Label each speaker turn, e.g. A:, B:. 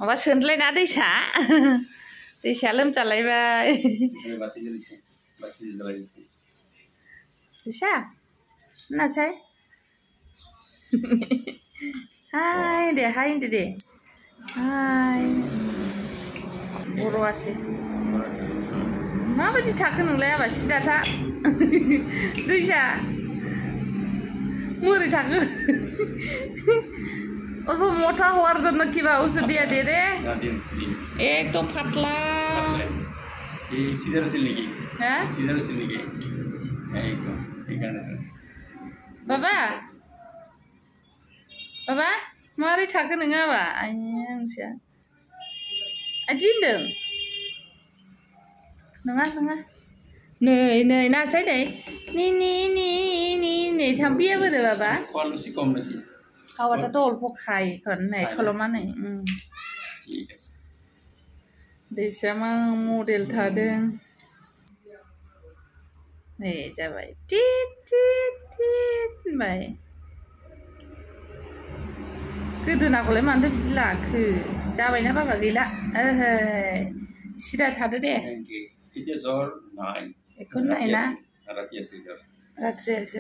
A: माबा सोनलायना दैसा दैसा लोमजालायबाय दैसा नासाय हाय दे हाय होनदो दे हाय बर'आसो माबायदि थाखो नोंलाय आबा सिदा था दैसा मोरै थाखो अब मोटा हওয়ার জন্য কিবা ওষুধ দিয়া দে রে একদম পাতলা এই সিজার ছিল নাকি হ্যাঁ সিজার ছিল নাকি একদম এখানে বাবা বাবা मारै थाखो नोङो आबा आंसिया आदिनदों नङा नङा नै नै नासाय नै नि थाम्फैया बोरो बाबा
B: क्वालिटी कम नाকি
A: खावाटा तो अल्प खाय खन नै खलमा नै
B: ঠিক আছে
A: दैसा मा मडेल थादों नै जाबाय टिट टिट टिट होनबाय गोदोनाखौलाय मानोथो बिदि लाखो जाबायना बाबा गैला ओहो सिदा थादो दे
B: এতিয়া জ্বর নাই
A: এখন নাই না
B: রাতি আছে জ্বর
A: রাত্রে আছে